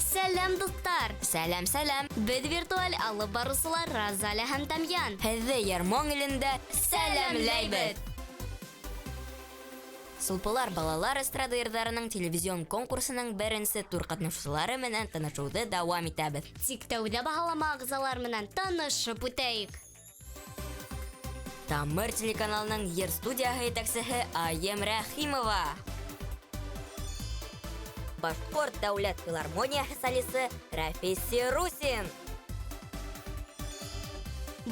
Сәлем, дуслар! Сәлем! Біз виртуаль алып барусылар Разаля һәм Тамьян. Һеҙҙе Ярмоң илендә сәләмләйбеҙ! Сулпылар балалар эстрады йырҙарының телевизион конкурсының беренсе тур ҡатнашыусылары менән танышыуҙы дауам итәбеҙ. Тик тәүҙә баһалама ағзалар менән танышып үтәйек. Тамыр телеканалының йыр студияһы етәксеһе Айем Рәхимова. Башҡорт дәүләт филармонияһы солисы Рәфис Русин.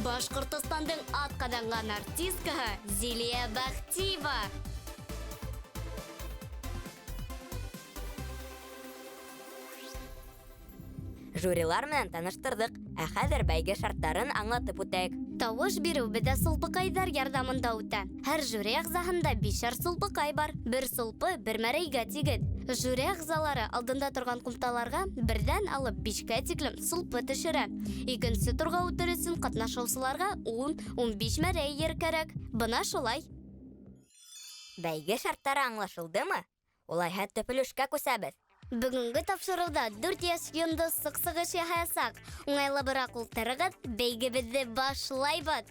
Башҡортостандың атҡаҙанған артисткаһы Зилия Бәхтиева. Жюрилар менән таныштырҙык, ә хәҙер бәйге шарттарын аңлатып үтәйек. Тауыш биреү беҙҙә сулпыҡайҙар ярҙамында үтә. Һәр жюри ағзаһында 5 сулпыҡай бар. Бер сулпы бер мәрәйгә тигеҙ. Жюри ағзалары алдында торған ҡумталарға берҙән алып 5-кә тиклем сулпы төшөрә. Икенсе турға үтер өсөн ҡатнашыусыларға 10-15 мәрәй ер кәрәк. Бына шулай. Бәйге шарттары аңлашылдымы? Улайһа төпөлөшкә күсәбеҙ. Бөгөнгө тапшырыуҙа 4 йәш йондоз сыҡсығыш яһаясаҡ. Уңайлабыраҡ ултырығыҙ, бәйгебеҙҙе башлайбыҙ.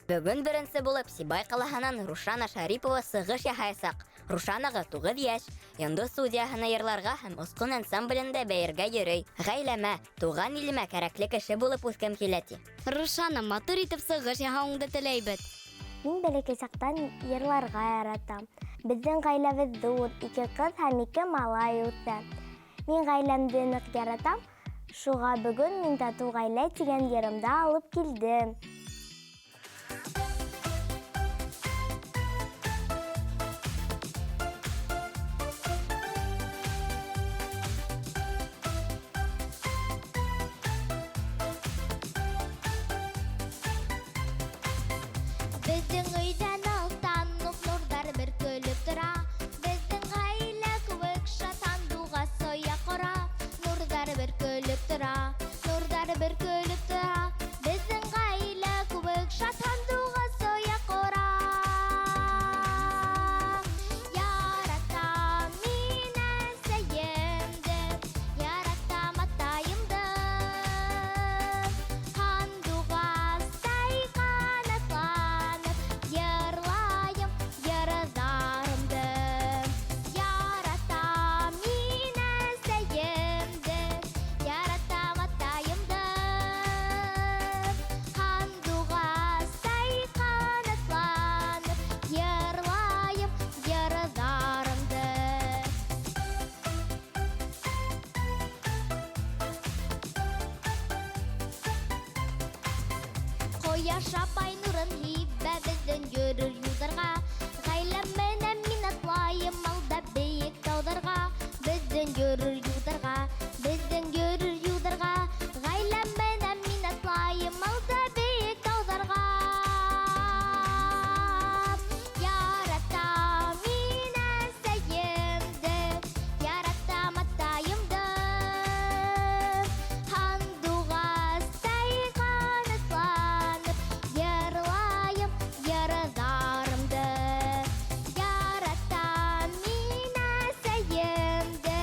Бөгөн беренсе булып Сибай ҡалаһынан Рушана Шарипова сығыш яһаясаҡ. Рушанаға 9 йәш, йондоз студияһына йырларға һәм осҡон ансамблендә бәйергә йөрөй. Ғаиләмә, туған илемә кәрәкле кеше булып үҫкәм килә ти. Рушана, матур итеп сығыш яһауыңды теләйбеҙ. Мин бәләкәй саҡтан йырларға яратам. Беҙҙең ғаиләбеҙ ҙур, 2 ҡыҙ һәм 2 малай үҫә. Мин ғаиләмде ныҡ яратам, шуға бөгөн мин татыу ғаилә тигән йырымды алып килдем. Бездең өйҙән алдан уҡ нурҙар бөркөлөп тора. Бездең ғаилә кеүек шат һандуға соя ҡора. Нурҙар бөркөлөп тора, нурҙар бөркөлөп тора. Бездең ғаилә кеүек шат һандуға соя ҡора. Яратам мин әсәйемде, яратам атайымды. Һандуғастай ҡанатланып йырлайым йырҙарымды. Яратам мин әсәйемде, яратам атайымды. Һандуғастай ҡанатланып йырлайым йырҙарымды. Ҡояш апай нурын һибә беҙҙең йөрөр юлдарға. Ғаиләм менән мин атлайым алда бейек тауҙарға. Беҙҙең йөрөр юлдарға, беҙҙең йөрөр юлдарға. Ғаиләм менән мин атлайым алда бейек тауҙарға. Яратам мин әсәйемде, яратам атайымды. Һандуғастай ҡанатланып йырлайым йырҙарымды. Яратам мин әсәйемде,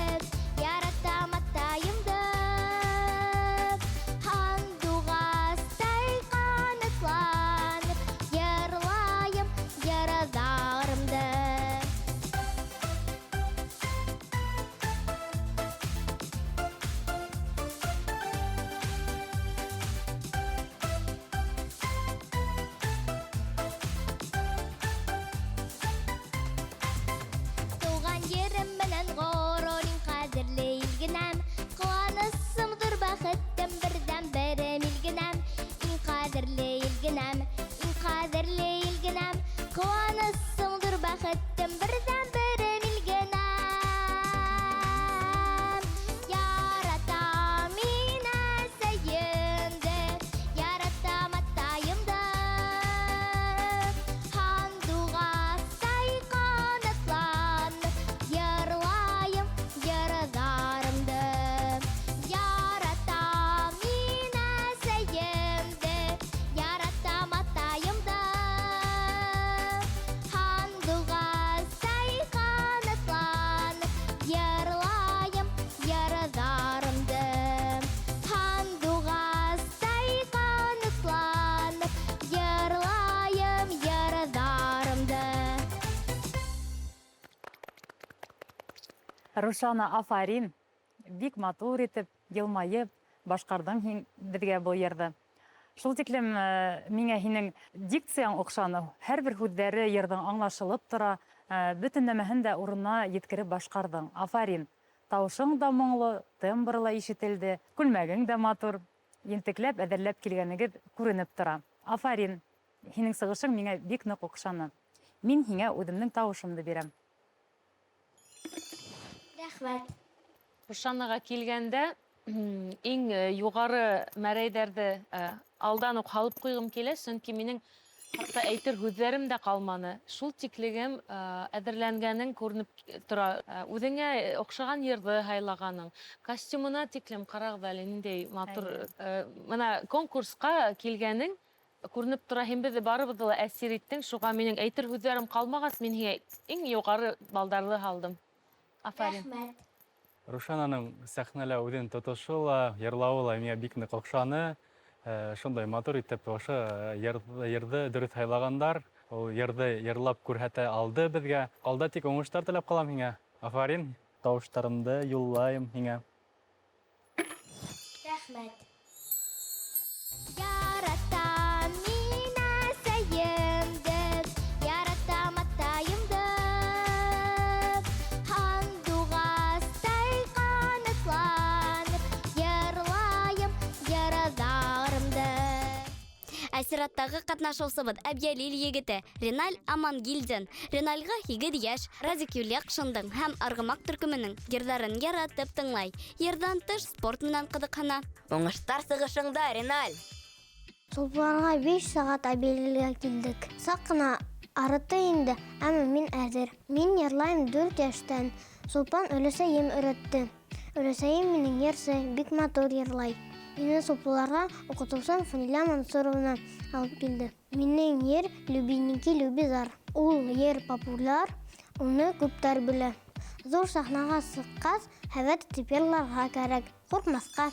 Рушана, афарин. Бик матур итеп, йылмайып, башкардың һин беҙгә был йырҙы. Шул тиклем миңә һинең дикцияң оҡшаны. Һәр бер һүҙҙәре йырҙың аңлашылып тора. Бөтөн нәмәһен дә урынына еткереп башҡарҙың. Афарин. Тауышың да моңло, тембры ла ишетелде, күлмәгең дә матур. Ентекләп, әҙерләп килгәнегеҙ күренеп тора. Афарин. Һинең сығышың миңә бик ныҡ оҡшаны. Мин һиңә үҙемнең тауышымды бирәм. Рәхмәт. Рушанаға килгәндә, иң юғары мәрәйҙәрҙе алдан уҡ һалып ҡуйғым килә, сөнки минең хатта әйтер һүҙҙәрем дә ҡалманы. Шул тиклегем әҙерләнгәнең күренеп тора. Үҙеңә оҡшаған йырҙы һайлағаның. Костюмына тиклем ҡарағыҙ әле, ниндәй матур. Мына конкурсҡа килгәнең күренеп тора. Һин беҙҙе барыбыҙҙы ла әсир иттең. Шуға минең әйтер һүҙҙәрем ҡалмағас, мин һиңә иң юғары балдарҙы һалдым. Афарин. Рәхмәт. Рушананың сәхнәлә үҙен тотошо ла, йырлауы ла миңә бик ныҡ оҡшаны. Шундай матур итеп ошо йырҙы дөрөҫ һайлағандар. Ул йырҙы йырлап күрһәтә алды беҙгә. Алда тик уңыштар теләп ҡалам һиңә. Афарин, тауыштарымды юллайым һиңә. Рәхмәт. Яратам мин әсәйемде, яратам атайымды. Һандуғастай ҡанатланып, йырлайым йырҙарымды. Әсираттағы ҡатнашыусыбыҙ Әбйәлил егете Реналь Амангилдин. Реналгә 8 йәш, Разик Юльяҡшиндың һәм Арғымаҡ төркөмөнөң йырҙарын яратып тыңлай. Йырҙан тыш спорт менән ҡыҙыҡһына. Уңыштар сығышыңда, Реналь. Сулпанға 5 сағат Әбйәлилгә килдек. Саҡ ҡына арыты инде, әммә мин әҙер. Мин йырлайым 4 йәштән. Сулпан өләсәйем өйрәтте. Өләсәйем минең йырсы бик матур йырлай. Мине сулпыларға уҡытыусым Фәнилә Мансуровна алып килде. Минең йыр «Любиники Любизар». Ул йыр популяр, уны күптәр белә. Зур сахнаға сыҡҡас, һәйбәт итеп йырларға кәрәк, ҡурҡмаҫҡа.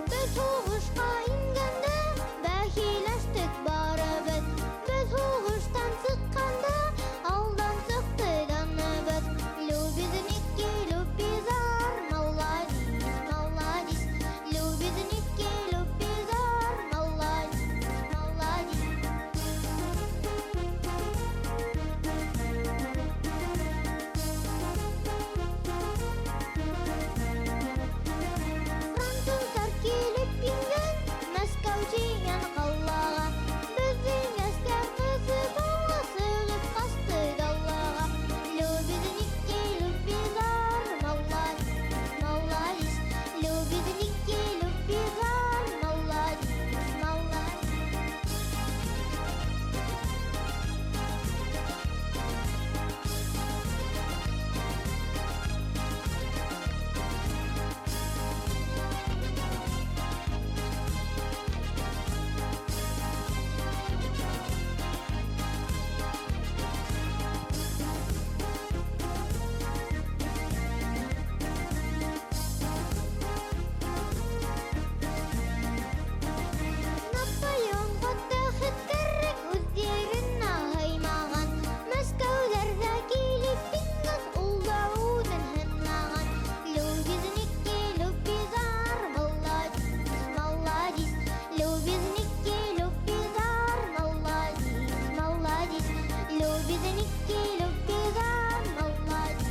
Беҙ һуғышҡа ингәндә, бәхиләштек барыбыҙ. Беҙ һуғыштан сыҡҡанда, алдан сыҡты даныбыҙ. Любизники, любизар, молодец, молодец. Любизники, любизар, молодец, молодец. Француздар килеп ингән, Мәскәү тигән ҡалаға. Беҙҙең әскәр ҡыҙы бала сығып ҡасты далаға. Любизники, любизар, молодец, молодец. Любизники, любизар, молодец, молодец. Наполеонға тәхет кәрәк, үҙ еренә һыймаған. Мәскәүҙәрҙә килеп ингән, ул да үҙен һынаған. Любизники, любизар, молодец, молодец. Любизники, любизар, молодец, молодец. Любизники, любизар, молодец,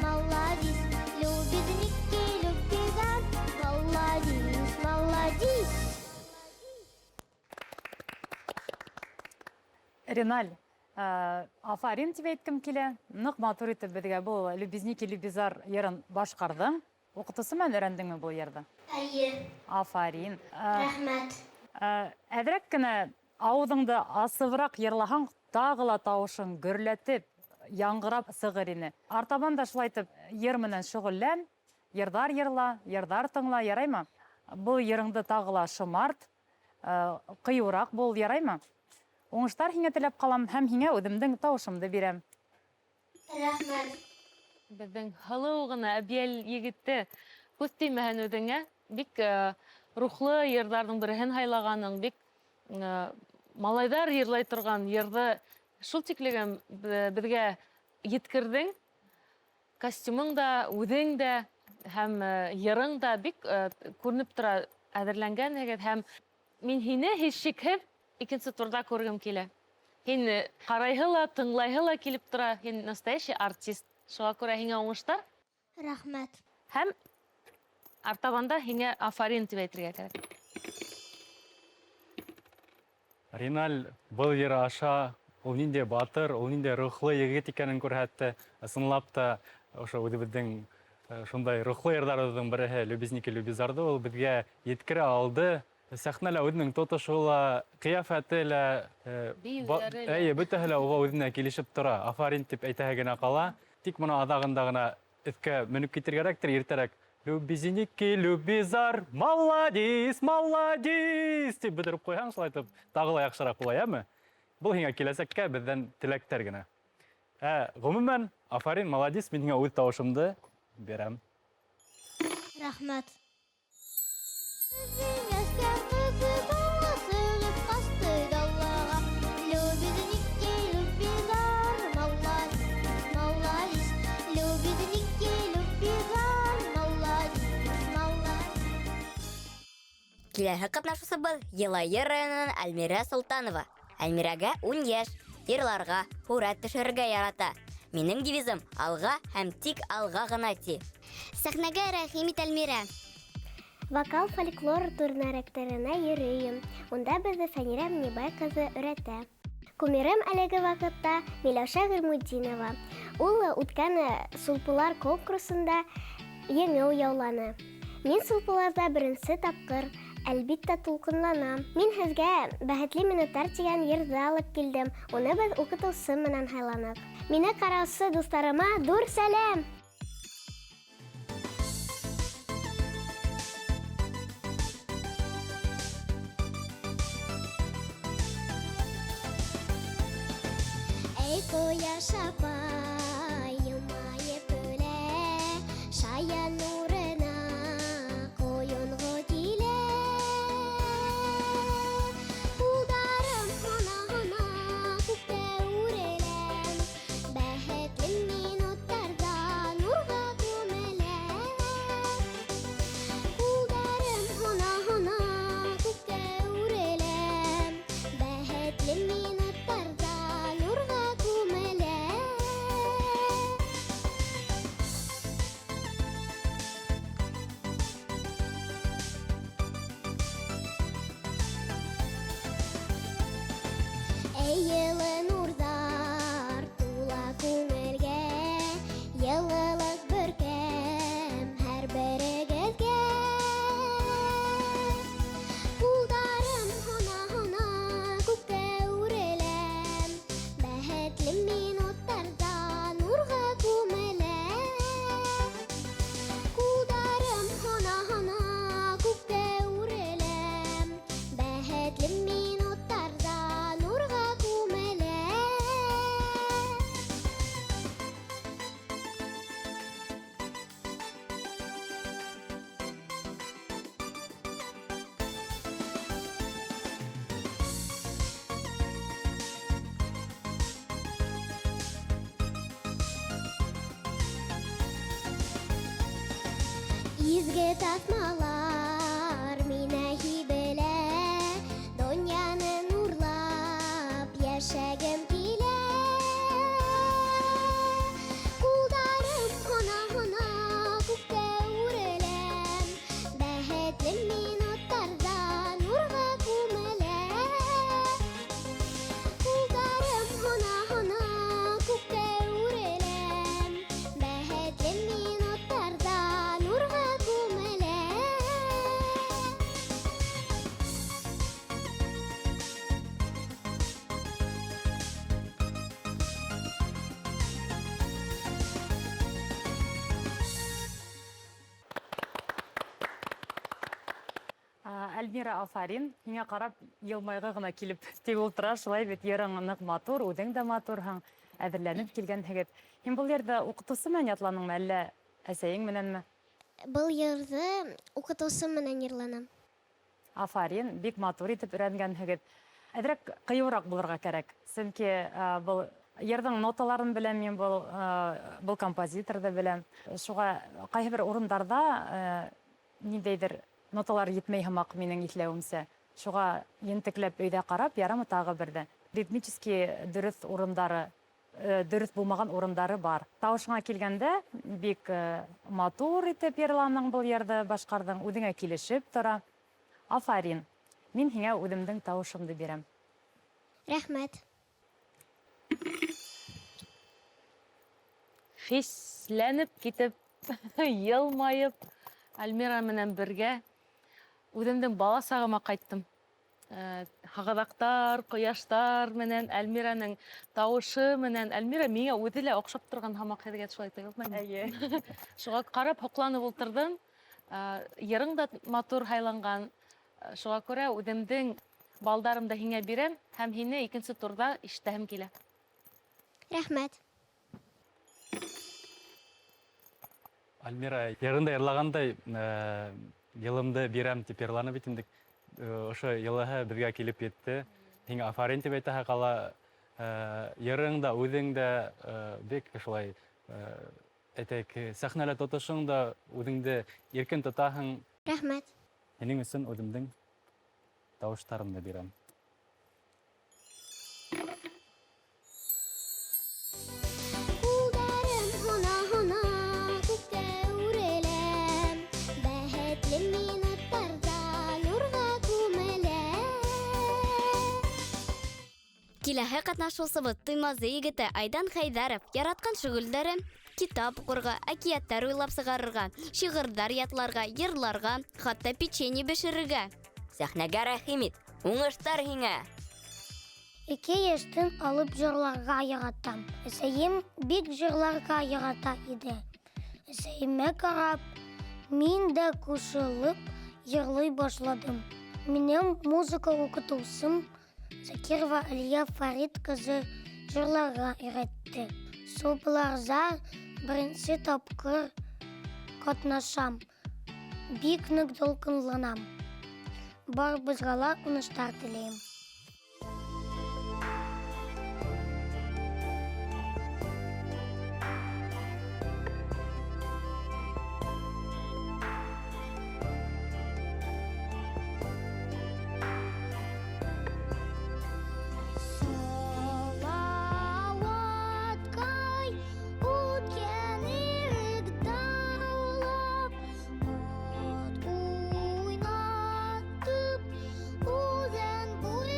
молодец. Любизники, любизар, молодец, молодец. Реналь, афарин тип әйткем килә. Ныҡ матур итеп беҙгә был «Любизники Любизар» йырын башҡарҙың. Уҡытыусы менән өйрәндеңме был йырҙы? Әйе, Афарин. рәхмәт. Әҙерәк кенә ауыҙыңды асыбыраҡ йырлаһаң, тағы ла тауышың гөрләтеп, яңғырап сығыр ине. Артабан да шулай итеп йыр менән шөғөллән, йырҙар йырла, йырҙар тыңла, яраймы? Был йырыңды тағы ла шымарт, ҡыйыуыраҡ бул, яраймы? Уңыштар һиңә теләп ҡалам һәм һиңә үҙемдең тауышымды бирәм. Рәхмәт. Беҙҙең һылыу ғына Әбйәл егетте күҙ теймәһен үҙеңә. Бик рухлы йырҙарҙың береһен һайлаганың, бик малайҙар йырлай торған йырҙы шул тиклегем беҙгә еткерҙең. Костюмың да, үҙең дә һәм йырың да бик күренеп тора әҙерләнгәнһегеҙ һәм мин һине һис шикһеҙ икенсе турҙа күргем килә. Һин ҡарайһы ла, тыңлайһы ла килеп тора. Һин настоящий артист. Шуға күрә һиңә уңыштар. Рәхмәт. Һәм артабанда һиңә афарин тип әйтергә кәрәк. Риналь был йыры аша ул ниндәй батыр, ул ниндәй рухлы егет икәнен күрһәтте. Ысынлап та ошо үҙебеҙҙең шундай рухлы йырҙарыбыҙҙың береһе «Любезники Любизарды» ул беҙгә еткерә алды. Сәхнәлә үҙенең тотошо ла, ҡиәфәте лә, бөтәһе лә уға үҙенә килешеп тора. Афарин тип әйтәһе генә ҡала. Тик бына аҙағында ғына эҫкә менеп китергәрәктер, иртәрәк «Любезники Любизар, маладис, маладис» тип бөтөрөп ҡуйһаң, шулай итеп, тағы ла яҡшыраҡ була, йәме? Был һиңә киләсәккә беҙҙән теләктәр генә. Ғөмүмән, афарин, маладис, мин һиңә үҙ тауышымды бирәм. Рәхмәт. Киләһе ҡатнашыусыбыҙ Йылайыр районынан Әлмирә Солтанова. Әлмирәгә 10 йәш, йырларға, һүрәт төшөрөргә ярата. Минең девизым алға һәм тик алға ғына ти. Сәхнәгә рәхим ит, Әлмирә. Вокал фольклор турнирҙарына йөрөйөм. Унда беҙҙе Фәнирә Минибай ҡыҙы өйрәтә. Кумирым әлеге ваҡытта Миләүшә Ғилмутдинова. Ул үткән Сулпылар конкурсында еңеү яуланы. Мин Сулпыларҙа беренсе тапҡыр әлбиттә тулҡынланам. Мин һеҙгә «Бәхетле минуттар» тигән йырҙы алып килдем. Уны беҙ уҡытыусы менән һайланыҡ. Мине ҡараусы дуҫтарыма ҙур сәләм! Эй, ҡояш апай, йылмайып өлә, шаян нурына ҡойонғо килә. Ҡулдарым һона-һона күктә үреләм, бәхетле минуттарҙа нурға күмелә. Ҡулдарым һона-һона күктә үреләм, бәхетле минуттарҙа нурға күмелә. Эй, йылы нурҙар тула күңелгә, йылылыҡ бөркәм һәр берегеҙгә. Ҡулдарым һона-һона күктә үреләм, бәхетле минуттарҙа нурға күмелә. Ҡулдарым һона-һона күктә үреләм, бәхетле минуттарҙа нурға күмелә. Изге тасмалар мине һибелә, донъяны нурлап йәшәгем килә. Ҡулдарым һона-һона күктә үреләм, бәхетле минуттарҙа нурға күмелә. Ҡулдарым һона-һона күктә үреләм, бәхетле минуттарҙа нурға күмелә. Әлмира, афарин, һиңә ҡарап йылмайғы ғына килеп тик ултыра, шулай бит йырың ныҡ матур, үҙең дә матурһың, әҙерләнеп килгәнһегеҙ. Һин был йырҙы уҡытыусы менән ятланыңмы, әллә әсәйең менәнме? Был йырҙы уҡытыусы менән йырланам. Афарин, бик матур итеп өйрәнгәнһегез. Әҙерәк ҡыйыуыраҡ булырға кәрәк. Сөнки был йырҙың ноталарын беләм мин, был композиторҙы беләм. Шуға ҡайһы бер урындарҙа ниндәйҙер ноталар етмәй һымаҡ минең иҫләүемсә. Шуға ентекләп өйҙә ҡарап, ярамы тағы берҙе. Ритмически дөрөҫ урындары, дөрөҫ булмаған урындары бар. Тауышыңа килгәндә, бик матур итеп йырланың был йырҙы, башҡарҙың, үҙеңә килешеп тора. Афарин, мин һиңә үҙемдең тауышымды бирәм. Рәхмәт. Хисләнеп китеп, йылмайып, Альмира менән бергә үҙемдең бала сағыма ҡайттым. Һағыҙаҡтар, ҡояштар менән, Альмираның тауышы менән. Альмира миңә үҙе лә оҡшап торған һымаҡ, һеҙгә шулай тойолмаймы? Әйе. Шуға ҡарап һоҡланып ултырҙым. Йырың да матур һайланған. Шуға күрә үҙемдең балдарымды һиңә бирәм һәм һине икенсе турҙа ишетәһем килә. Рәхмәт. Альмира, йырында йырлағандай, йылымды бирәм тип йырланы бит инде. Ошо йылыһы беҙгә килеп етте. Һиңә афарин тип әйтәһе ҡала. Йырың да, үҙең дә бик шулай әйтәйек, сәхнәлә тотошоң да үҙеңде иркен тотаһың. Рәхмәт. Һинең өсөн үҙемдең тауыштарымды бирәм. Улдарым һона-һона күккә үреләм, бәхетле минуттарҙа нурға күмеләм. Киләһе ҡатнашыусыбыҙ Туймазы егете Айдан Хәйҙәров яратҡан шөғөлдәре китап уҡырға, әкиәттәр уйлап сығарырға, шиғырҙар ятларға, йырларға, хатта печенье бешерергә. Сәхнәгә рәхим ит. Уңыштар һиңә. 2 йәштән алып җырларға яратам. Әсәйем бик җырларға ярата иде. Әсәйемә ҡарап, мин дә ҡушылып йырлай башладым. Минең музыка уҡытыусым Закирова Алия Фарит ҡыҙы җырларға өйрәтте. Субларҙа беренсе тапҡыр ҡатнашам. Бик ныҡ тулҡынланам. Барыбыҙға ла уңыштар теләйем. Салауаткай үткән иректәр улап, ат уйнатып, үҙен буй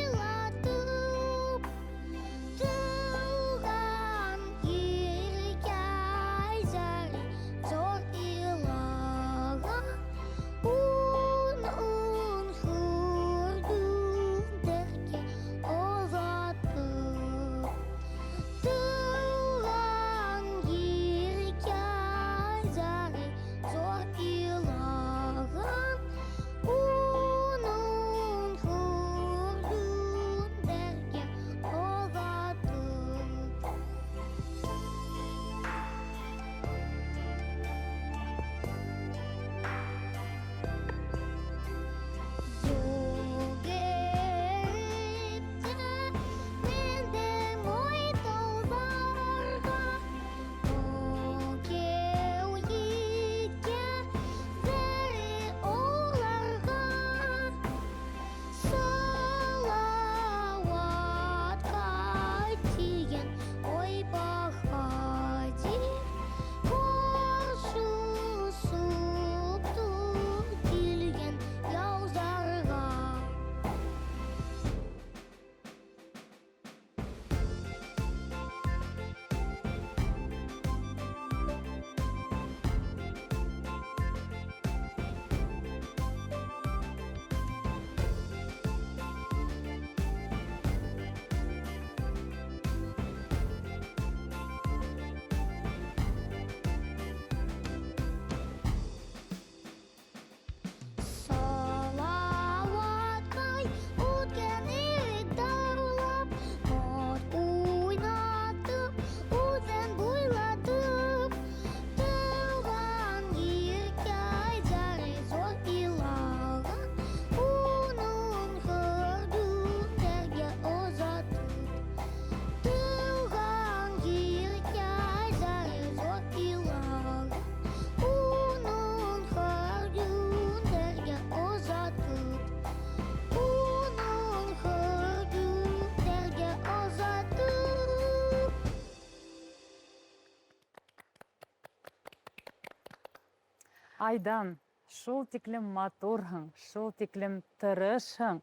Айдан, шул тиклем матурһың, шул тиклем тырышһың,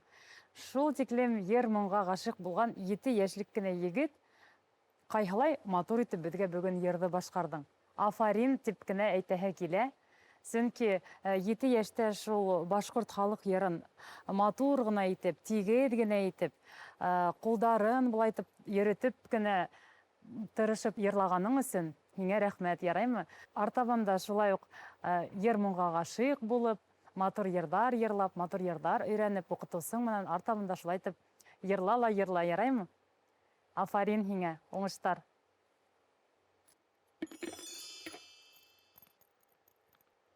шул тиклем ер моңға ғашиқ булган 7 яшьлек кенә егет кайһылай матур итеп безгә бүген йырды башкардың. Афарин тип кенә әйтәһе килә. Сөнки 7 яшьтә шул башкорт халык йырын матур гына итеп, тигез генә итеп, кулдарын булай итеп йөритеп кенә тырышып йырлаганың өчен һиңә рәхмәт, яраймы? Артабанда шулай ук йыр моңга гашыйк булып, матур йырдар йырлап, матур йырдар өйрәнеп укытусың менән артабында шулай итеп йырла, яраймы? Афарин һиңә, уңыштар.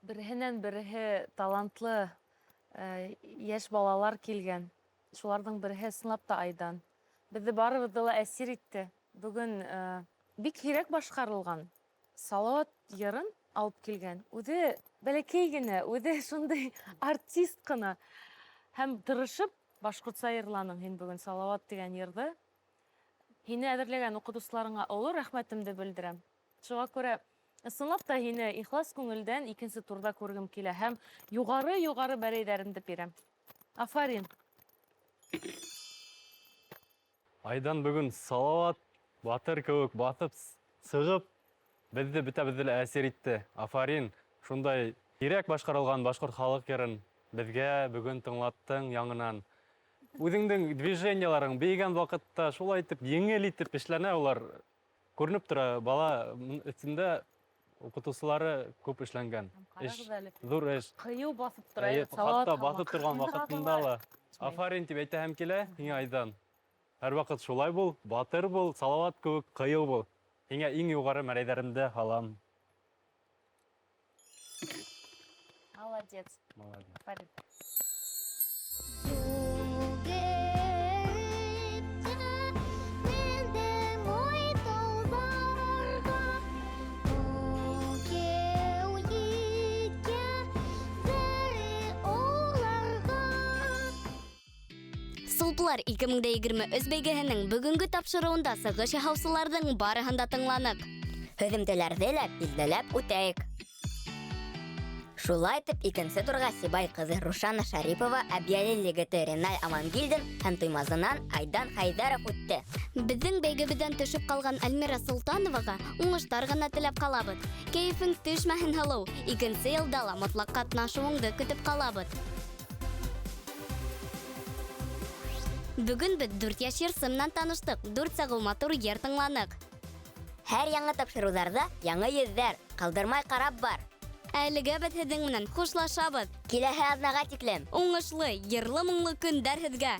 Берһенән берһе талантлы яшь балалар килгән. Шуларның берһе сынлап та Айдан. Безне барыбызды ла әсир итте. Бүген бик һирәк башкарылган Салават йырын алып килгән. Үзе бәләкәй генә, үзе шундый артист кына. Һәм тырышып башкортса йырланың һин бүген Салават дигән йырды. Һине әзерләгән укытучыларыңа олы рәхмәтемде белдерәм. Шуңа күрә ысынлап та һине ихлас күңелдән икенче турда күргем килә һәм югары бәрәйдәремде бирәм. Афарин. Айдан бүген Салават батыр кеүек батып, сығып, безне бөтәбезне әсир итте. Афарин, шундай кирәк башкарылган башкорт халык йырын безгә бүген тыңлаттың яңынан. Үзеңнең движенияларың бейгән вакытта шулай итеп, еңел итеп эшләнә, улар күренеп тора. Бала өстендә укытучылары күп эшләнгән. Зур эш. Кыю басып тора. Хатта басып торган вакытында ла. Афарин дип әйтәһем килә, һиңә Айдан. Һәр вакыт шулай бул, батыр бул, Салават кеүек кыю бул. Һиңә иң югары мәрәйдәремдә һалам. Молодец. Молодец. Афарин. Сулплар 2023 бәйгеһенең бүгенге тапшыруында сыгыш яһаусыларның барыһын да тыңланык. Һөҙөмтәләрҙе лә билдәләп үтәйек. Шулай итеп, икенсе турға Сибай кызы Рушана Шарипова, Әбйәлил егете Реналь Амангилдин һәм туймазынан Айдан Хайдаров үтте. Безнең бәйгебездән төшөп калган Әлмира Султановага уңыштар гына теләп калабыз. Кәефең төшмәһен һылыу. Икенче елда ла мотлак катнашуыңды көтеп калабыз. Бүген без 4 яшь йырсы менән таныштык. 4 сәгыу матур йыр тыңланык. Һәр яңы тапшырыуҙарҙа яңы йөҙҙәр, ҡалдырмай ҡарап бар. Әлегә беҙ һеҙҙең менән хушлашабыҙ. Киләһе аҙнаға тиклем. Уңышлы, йырлы-моңло көндәр һеҙгә.